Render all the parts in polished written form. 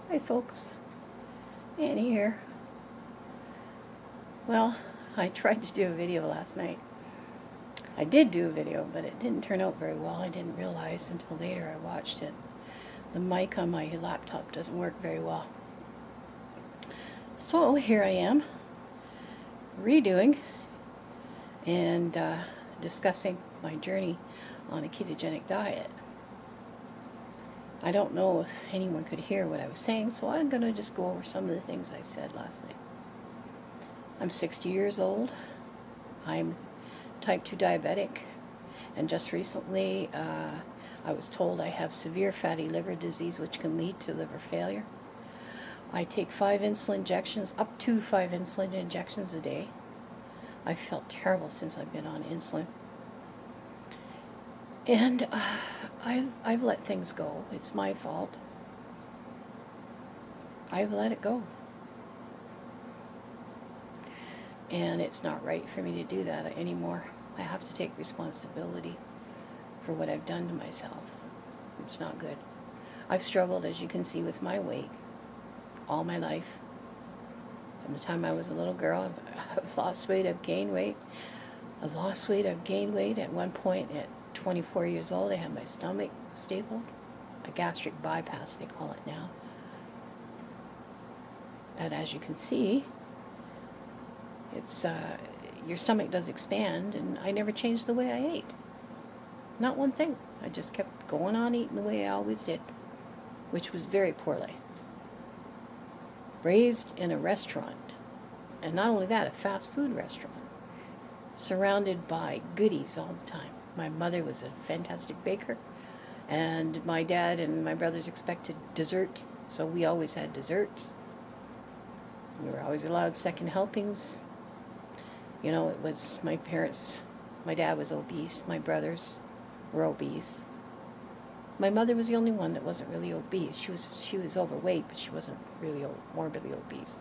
Hi folks, Annie here. Well, I tried to do a video last night. I did do a video, but it didn't turn out very well. I didn't realize until later I watched it. The mic on my laptop doesn't work very well. So here I am, redoing and discussing my journey on a ketogenic diet. I don't know if anyone could hear what I was saying, so I'm going to just go over some of the things I said last night. I'm 60 years old. I'm type 2 diabetic, and just recently I was told I have severe fatty liver disease, which can lead to liver failure. I take 5 insulin injections, up to 5 insulin injections a day. I felt terrible since I've been on insulin. And I've let things go. It's my fault. I've let it go. And it's not right for me to do that anymore. I have to take responsibility for what I've done to myself. It's not good. I've struggled, as you can see, with my weight all my life. From the time I was a little girl, I've lost weight, I've gained weight. I've lost weight, I've gained weight. At one point, at 24 years old, I had my stomach stapled. A gastric bypass, they call it now. And as you can see, it's your stomach does expand, and I never changed the way I ate. Not one thing. I just kept going on eating the way I always did, which was very poorly. Raised in a restaurant, and not only that, a fast food restaurant, surrounded by goodies all the time. My mother was a fantastic baker, and my dad and my brothers expected dessert, so we always had desserts. We were always allowed second helpings. You know, it was my parents, my dad was obese, my brothers were obese. My mother was the only one that wasn't really obese. She was overweight, but she wasn't really morbidly obese.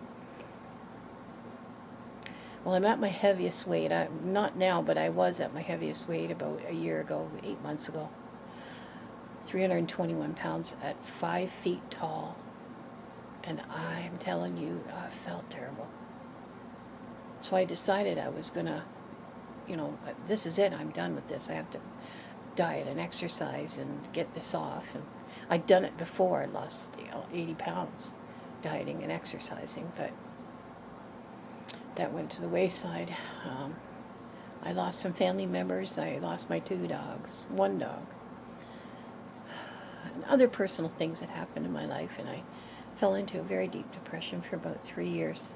Well, I'm at my heaviest weight. Not now, but I was at my heaviest weight about a year ago, 8 months ago. 321 pounds at 5 feet tall. And I'm telling you, I felt terrible. So I decided I was going to, this is it. I'm done with this. I have to diet and exercise and get this off. And I'd done it before. I lost 80 pounds dieting and exercising, but that went to the wayside. I lost some family members. I lost my 2 dogs, 1 dog, and other personal things that happened in my life, and I fell into a very deep depression for about 3 years.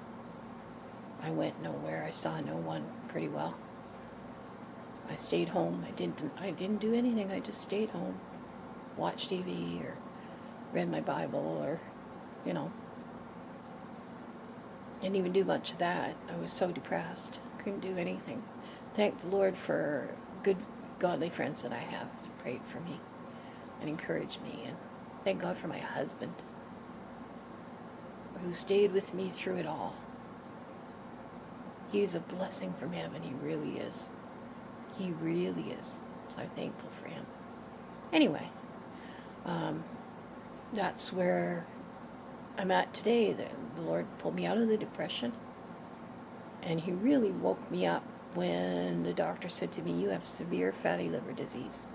I went nowhere. I saw no one pretty well. I stayed home. I didn't do anything. I just stayed home, watched TV or read my Bible, or didn't even do much of that. I was so depressed. Couldn't do anything. Thank the Lord for good, godly friends that I have to pray for me and encourage me. And thank God for my husband, who stayed with me through it all. He's a blessing from heaven. He really is. He really is. So I'm thankful for him. Anyway, that's where I'm at today. The Lord pulled me out of the depression, and he really woke me up when the doctor said to me, "You have severe fatty liver disease."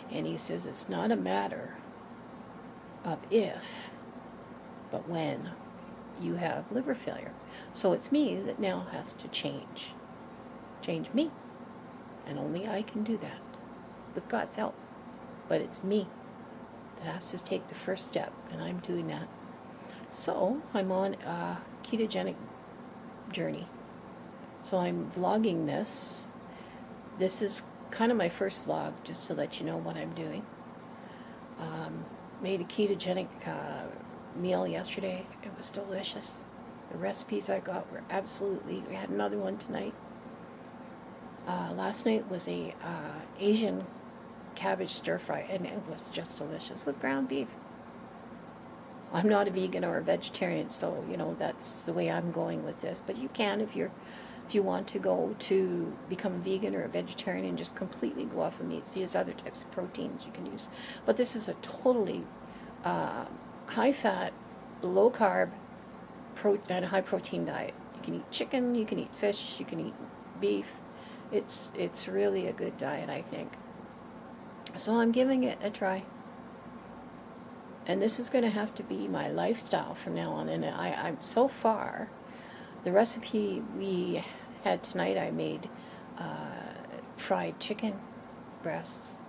And he says it's not a matter of if, but when you have liver failure. So it's me that now has to change me, and only I can do that with God's help. But it's me that has to take the first step, and I'm doing that. So I'm on a ketogenic journey. So I'm vlogging this. This is kind of my first vlog, just to let you know what I'm doing. Made a ketogenic meal yesterday. It was delicious. The recipes I got were we had another one tonight. Last night was a Asian cabbage stir fry, and it was just delicious with ground beef. I'm not a vegan or a vegetarian, so that's the way I'm going with this. But you can, if you want to go to become a vegan or a vegetarian and just completely go off of meats. There's other types of proteins you can use, but this is a totally high-fat, low carb, and high protein diet. You can eat chicken, you can eat fish, you can eat beef. It's really a good diet, I think. So I'm giving it a try. And this is going to have to be my lifestyle from now on. And I'm so far, the recipe we had tonight, I made fried chicken breasts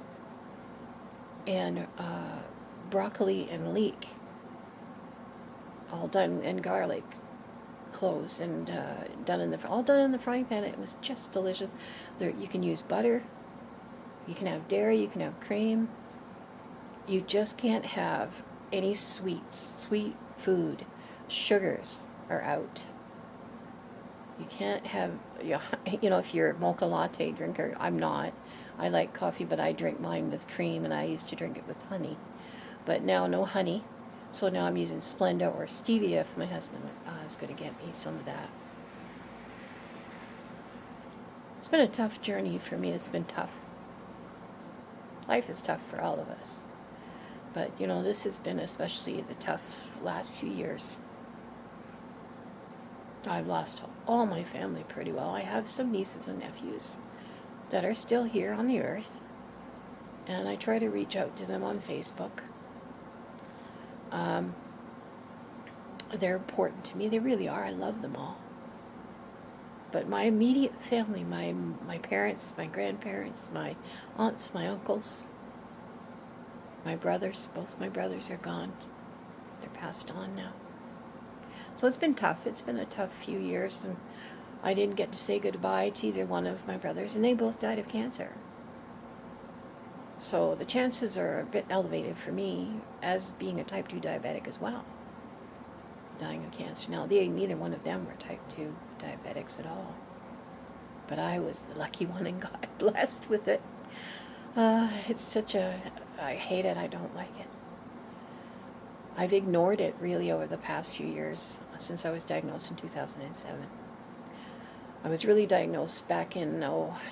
and broccoli and leek, all done, and garlic cloves, and all done in the frying pan. It was just delicious. You can use butter, you can have dairy, you can have cream. You just can't have any sweets, sweet food. Sugars are out. You can't have, if you're a mocha latte drinker, I'm not. I like coffee, but I drink mine with cream, and I used to drink it with honey. But now, no honey. So now I'm using Splenda or stevia if my husband is going to get me some of that. It's been a tough journey for me. It's been tough. Life is tough for all of us. But, this has been especially the tough last few years. I've lost all my family pretty well. I have some nieces and nephews that are still here on the earth, and I try to reach out to them on Facebook. They're important to me. They really are. I love them all. But my immediate family, my parents, my grandparents, my aunts, my uncles, my brothers, both my brothers are gone. They're passed on now. So it's been tough. It's been a tough few years, and I didn't get to say goodbye to either one of my brothers, and they both died of cancer. So the chances are a bit elevated for me as being a type 2 diabetic as well, dying of cancer. Now, neither one of them were type 2 diabetics at all, but I was the lucky one and got blessed with it. It's I hate it. I don't like it. I've ignored it really over the past few years, since I was diagnosed in 2007. I was really diagnosed back in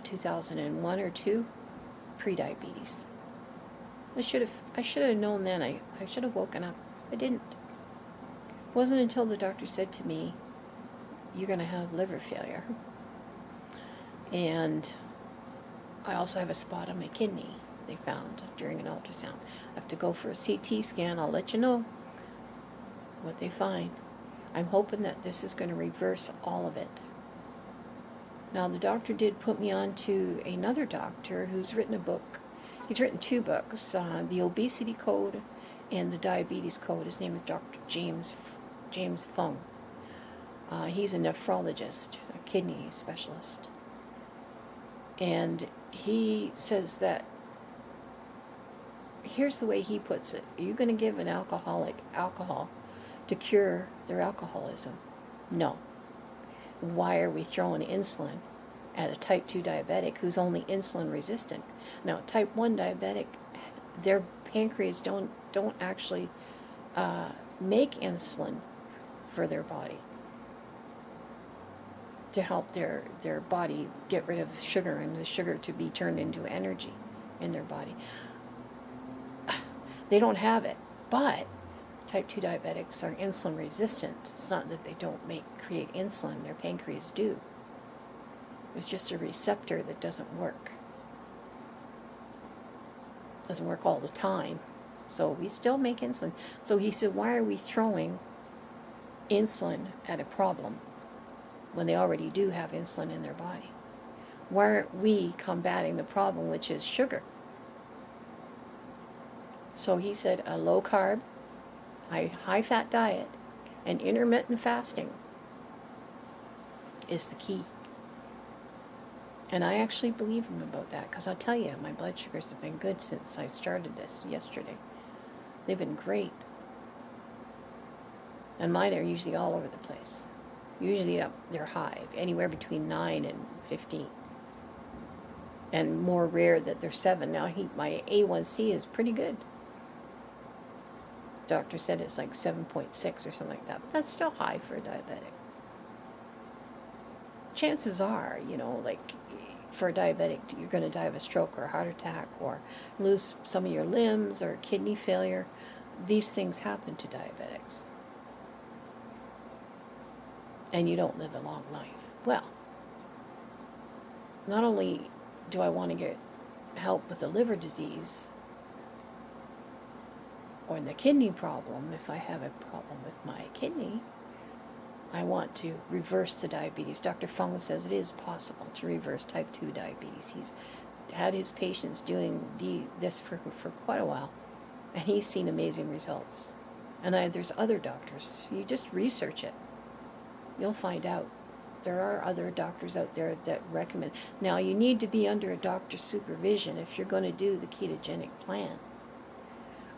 2001 or 2, pre-diabetes. I should have known then. I should have woken up. I didn't. It wasn't until the doctor said to me, "You're going to have liver failure." And I also have a spot on my kidney they found during an ultrasound. I have to go for a CT scan. I'll let you know what they find. I'm hoping that this is going to reverse all of it. Now, the doctor did put me on to another doctor who's written a book. He's written 2 books, the Obesity Code and the Diabetes Code. His name is Dr. James Fung. He's a nephrologist, a kidney specialist. And he says that, here's the way he puts it: are you going to give an alcoholic alcohol to cure their alcoholism? No. Why are we throwing insulin at a type 2 diabetic who's only insulin resistant? Now, type 1 diabetic, their pancreas don't actually make insulin for their body to help their body get rid of sugar, and the sugar to be turned into energy in their body. They don't have it, but type 2 diabetics are insulin resistant. It's not that they don't create insulin, their pancreas do. It's just a receptor that doesn't work. Doesn't work all the time. So we still make insulin. So he said, why are we throwing insulin at a problem when they already do have insulin in their body? Why aren't we combating the problem, which is sugar? So he said a low carb, high fat diet and intermittent fasting is the key. And I actually believe him about that, because I'll tell you, my blood sugars have been good since I started this yesterday. They've been great. And mine are usually all over the place. Usually they're high, anywhere between 9 and 15. And more rare that they're 7. Now my A1C is pretty good. Doctor said it's like 7.6 or something like that. But that's still high for a diabetic. Chances are, like for a diabetic, you're going to die of a stroke or a heart attack or lose some of your limbs or kidney failure. These things happen to diabetics. and you don't live a long life. Well, not only do I want to get help with the liver disease or the kidney problem, if I have a problem with my kidney, I want to reverse the diabetes. Dr. Fung says it is possible to reverse type 2 diabetes. He's had his patients doing this for quite a while, and he's seen amazing results. And there's other doctors. You just research it. You'll find out. There are other doctors out there that recommend. Now, you need to be under a doctor's supervision if you're going to do the ketogenic plan.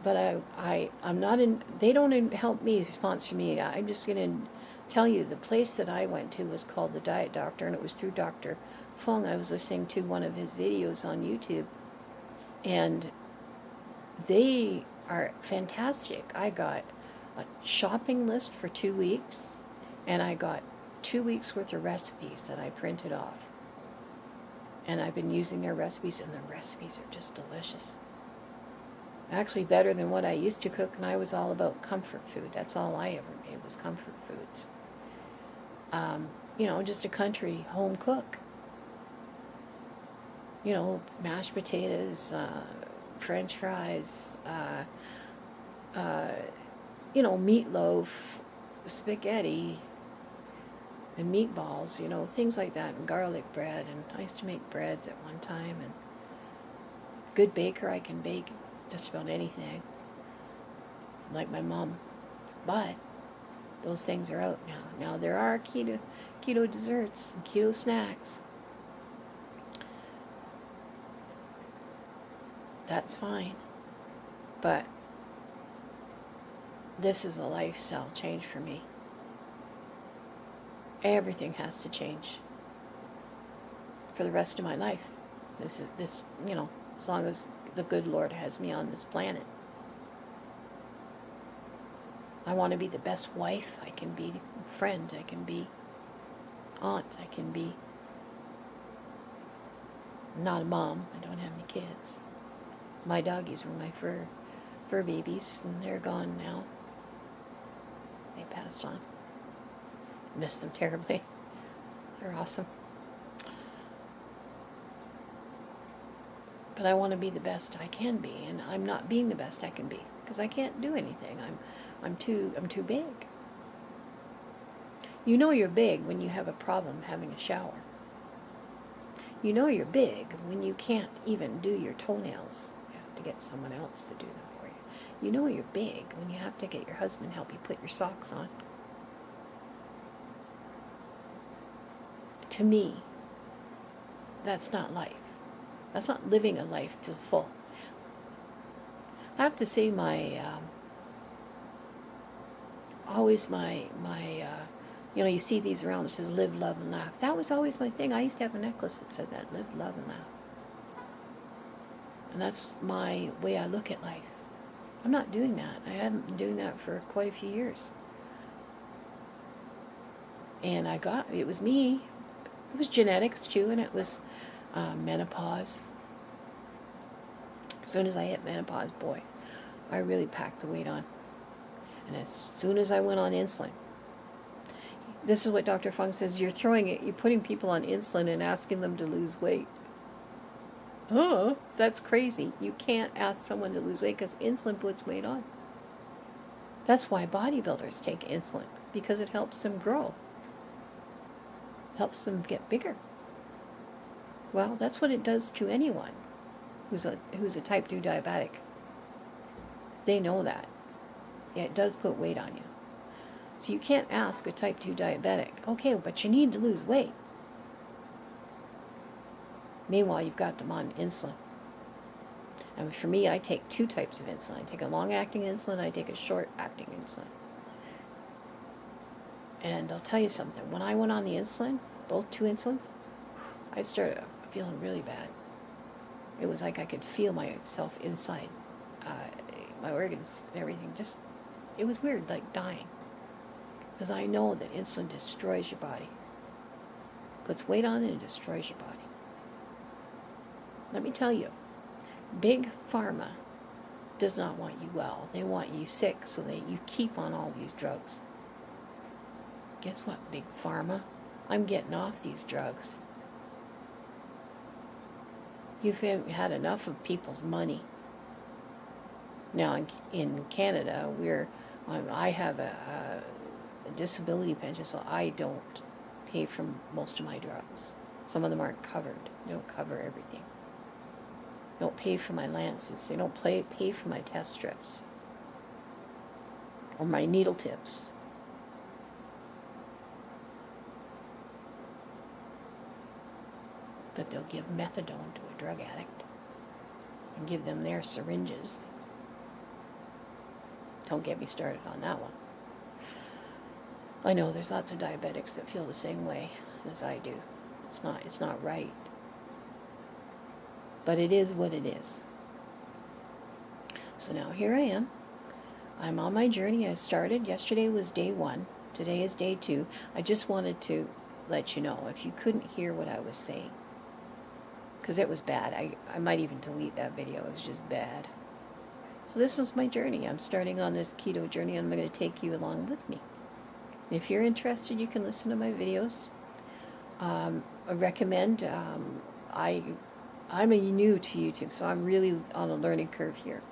But I'm not in, they don't help me, sponsor me. I'm just going to tell you, the place that I went to was called the Diet Doctor, and it was through Dr. Fung. I was listening to one of his videos on YouTube, and they are fantastic. I got a shopping list for 2 weeks, and I got 2 weeks worth of recipes that I printed off. And I've been using their recipes, and the recipes are just delicious. Actually better than what I used to cook, and I was all about comfort food. That's all I ever made was comfort foods. Just a country home cook. Mashed potatoes, French fries, meatloaf, spaghetti, and meatballs, things like that, and garlic bread, and I used to make breads at one time, and good baker, I can bake just about anything, like my mom. But those things are out now. Now there are keto desserts and keto snacks. That's fine. But this is a lifestyle change for me. Everything has to change for the rest of my life. As long as the good Lord has me on this planet. I want to be the best wife I can be, friend I can be, aunt I can be. I'm not a mom. I don't have any kids. My doggies were my fur babies, and they're gone now. They passed on. Miss them terribly. They're awesome. But I want to be the best I can be, and I'm not being the best I can be because I can't do anything. I'm too big. You know you're big when you have a problem having a shower. You know you're big when you can't even do your toenails. You have to get someone else to do them for you. You know you're big when you have to get your husband to help you put your socks on. To me, that's not life. That's not living a life to the full. I have to say you see these around, it says live, love, and laugh. That was always my thing. I used to have a necklace that said that, live, love, and laugh. And that's my way I look at life. I'm not doing that. I haven't been doing that for quite a few years. And it was me. It was genetics too, and it was menopause. As soon as I hit menopause, boy, I really packed the weight on. And as soon as I went on insulin, this is what Dr. Fung says, you're putting people on insulin and asking them to lose weight. Oh, that's crazy. You can't ask someone to lose weight because insulin puts weight on. That's why bodybuilders take insulin, because it helps them grow. Helps them get bigger. Well, that's what it does to anyone who's a type 2 diabetic. They know that. It does put weight on you. So you can't ask a type 2 diabetic, okay, but you need to lose weight. Meanwhile, you've got them on insulin. And for me, I take 2 types of insulin. I take a long-acting insulin, I take a short-acting insulin. And I'll tell you something, when I went on the insulin, both 2 insulins, I started feeling really bad. It was like I could feel myself inside, my organs and everything. It was weird, like dying. Because I know that insulin destroys your body. Puts weight on and it destroys your body. Let me tell you, Big Pharma does not want you well. They want you sick so that you keep on all these drugs. guess what, Big Pharma? I'm getting off these drugs. You've had enough of people's money. Now, in Canada, I have a disability pension, so I don't pay for most of my drugs. Some of them aren't covered. They don't cover everything. They don't pay for my lances. They don't pay for my test strips or my needle tips. But they'll give methadone to a drug addict and give them their syringes. Don't get me started on that one. I know there's lots of diabetics that feel the same way as I do. It's not right. But it is what it is. So now here I am. I'm on my journey. I started. Yesterday was day 1. Today is day 2. I just wanted to let you know if you couldn't hear what I was saying, because it was bad. I might even delete that video. It was just bad. So this is my journey. I'm starting on this keto journey, and I'm going to take you along with me. If you're interested, you can listen to my videos. I recommend, I'm new to YouTube, so I'm really on a learning curve here.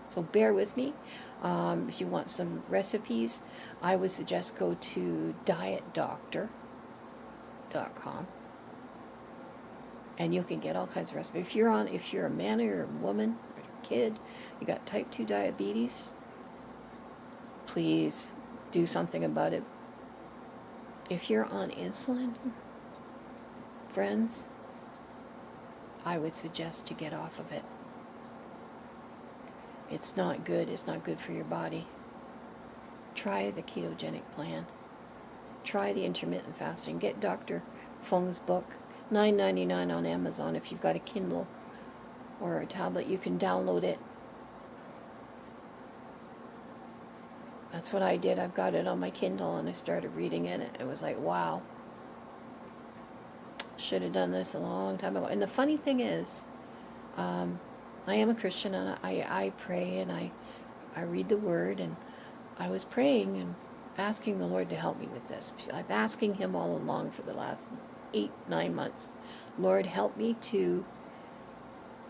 So bear with me. If you want some recipes, I would suggest go to dietdoctor.com, and you can get all kinds of recipes. If you're a man or a woman or a kid, you got type 2 diabetes, please do something about it. If you're on insulin, friends, I would suggest to get off of it. It's not good. It's not good for your body. Try the ketogenic plan. Try the intermittent fasting. Get Dr. Fung's book, $9.99 on Amazon. If you've got a Kindle or a tablet, you can download it. That's what I did. I've got it on my Kindle, and I started reading it. It was like, wow. Should have done this a long time ago. And the funny thing is, I am a Christian, and I pray, and I read the Word, and I was praying and asking the Lord to help me with this. I'm asking Him all along for the last 8-9 months. Lord, help me to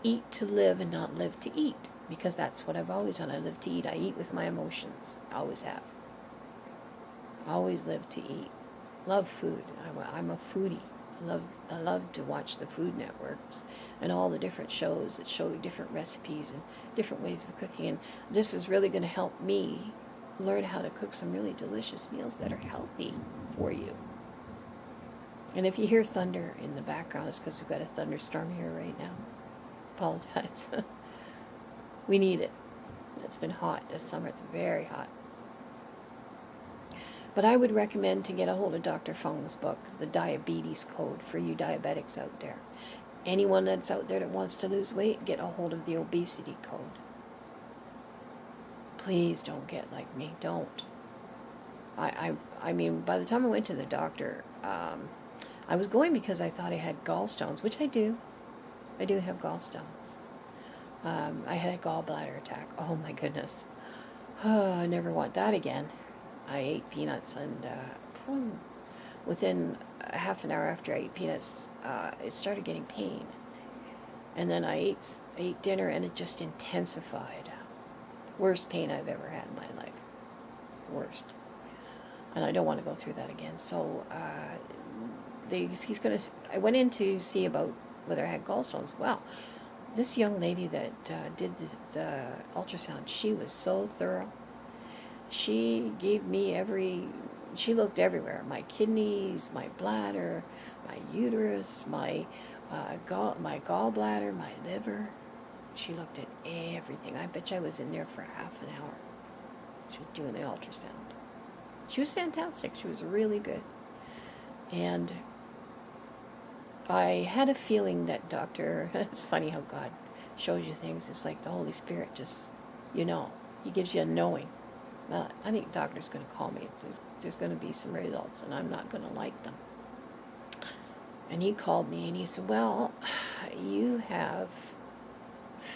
eat to live and not live to eat. Because that's what I've always done. I live to eat. I eat with my emotions. I always have. Always live to eat. Love food. I'm a foodie. I love to watch the Food Networks and all the different shows that show different recipes and different ways of cooking. And this is really going to help me learn how to cook some really delicious meals that are healthy for you. And if you hear thunder in the background, it's because we've got a thunderstorm here right now. Apologize. We need it. It's been hot this summer. It's very hot. But I would recommend to get a hold of Dr. Fung's book, The Diabetes Code, for you diabetics out there. Anyone that's out there that wants to lose weight, get a hold of the Obesity Code. Please don't get like me. Don't. I mean, by the time I went to the doctor, I was going because I thought I had gallstones, which I do. I do have gallstones. I had a gallbladder attack. Oh my goodness. I never want that again. I ate peanuts, and within a half an hour after I ate peanuts, it started getting pain. And then I ate dinner, and it just intensified. Worst pain I've ever had in my life. Worst. And I don't want to go through that again. So I went in to see about whether I had gallstones. Well, this young lady that did the ultrasound, she was so thorough. She gave me she looked everywhere. My kidneys, my bladder, my uterus, my gallbladder, my liver. She looked at everything. I bet you I was in there for half an hour. She was doing the ultrasound. She was fantastic. She was really good. And I had a feeling that it's funny how God shows you things. It's like the Holy Spirit just, He gives you a knowing. Well, I think the doctor's going to call me. There's going to be some results, and I'm not going to like them. And he called me, and he said, well, you have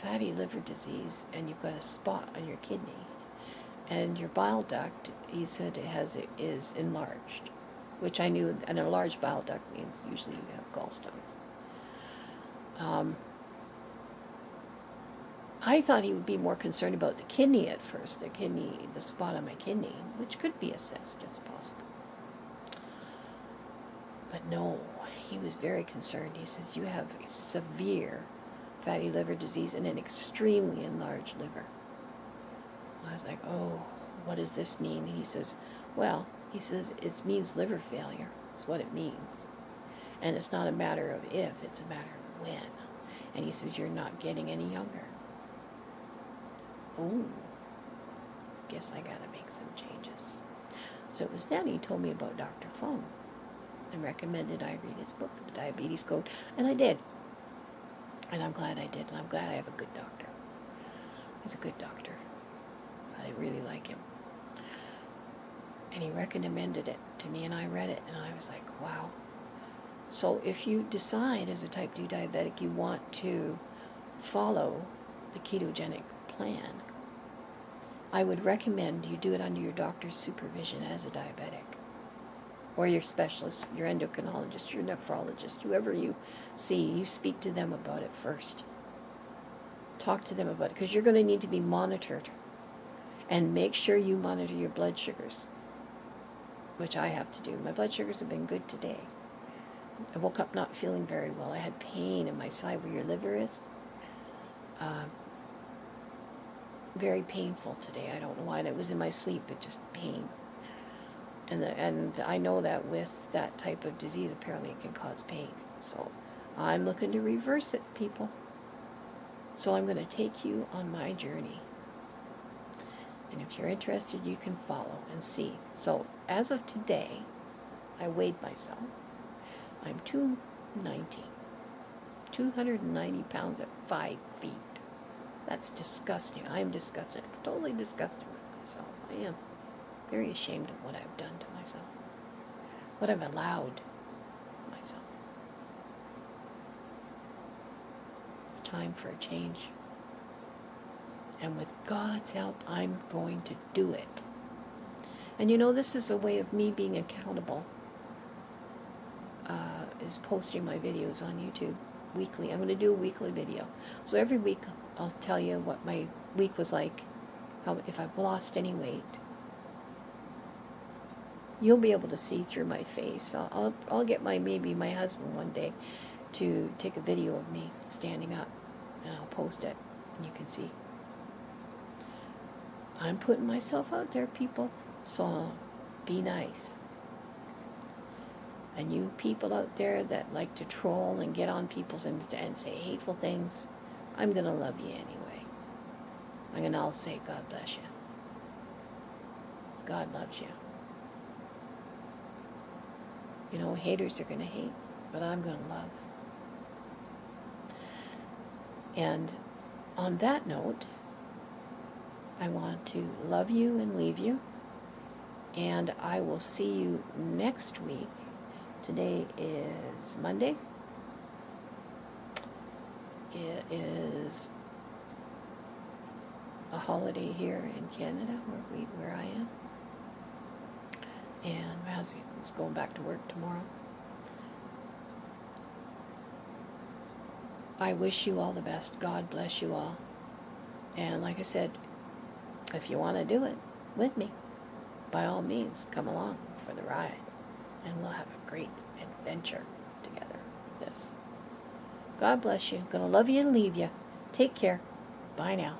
fatty liver disease, and you've got a spot on your kidney. And your bile duct, he said, is enlarged. which I knew, and a large bile duct means usually you have gallstones. I thought he would be more concerned about the kidney at first, the spot on my kidney, which could be assessed, it's possible. But no, he was very concerned. He says, you have a severe fatty liver disease and an extremely enlarged liver. I was like, oh, what does this mean? And he says, well, it means liver failure. That's what it means. And it's not a matter of if, it's a matter of when. And he says, you're not getting any younger. Oh, guess I gotta make some changes. So it was then he told me about Dr. Fung and recommended I read his book, The Diabetes Code, and I did. And I'm glad I did, and I'm glad I have a good doctor. He's a good doctor. I really like him. And he recommended it to me, and I read it, and I was like, wow. So if you decide as a type 2 diabetic you want to follow the ketogenic plan, I would recommend you do it under your doctor's supervision as a diabetic, or your specialist, your endocrinologist, your nephrologist, whoever you see, you speak to them about it first. Talk to them about it, because you're going to need to be monitored. And make sure you monitor your blood sugars, which I have to do. My blood sugars have been good today. I woke up not feeling very well. I had pain in my side where your liver is. Very painful today. I don't know why. And it was in my sleep, but just pain. And I know that with that type of disease, apparently it can cause pain. So I'm looking to reverse it, people. So I'm going to take you on my journey. And if you're interested, you can follow and see. So as of today, I weighed myself. I'm 290 pounds at 5 feet. That's disgusting. I am disgusted. I'm totally disgusted with myself. I am very ashamed of what I've done to myself. What I've allowed myself. It's time for a change. And with God's help, I'm going to do it. And you know, this is a way of me being accountable, is posting my videos on YouTube weekly. I'm going to do a weekly video. So every week I'll tell you what my week was like, if I've lost any weight. You'll be able to see through my face. I'll get maybe my husband one day to take a video of me standing up, and I'll post it, and you can see. I'm putting myself out there, people, so be nice. And you people out there that like to troll and get on people's and say hateful things, I'm going to love you anyway. I'm going to all say God bless you. Because God loves you. You know, haters are going to hate, but I'm going to love. And on that note, I want to love you and leave you. And I will see you next week. Today is Monday. It is a holiday here in Canada where I am. And my husband's going back to work tomorrow. I wish you all the best. God bless you all. And like I said, if you want to do it with me, by all means, come along for the ride. And we'll have a great adventure together with this. God bless you. Gonna love you and leave you. Take care. Bye now.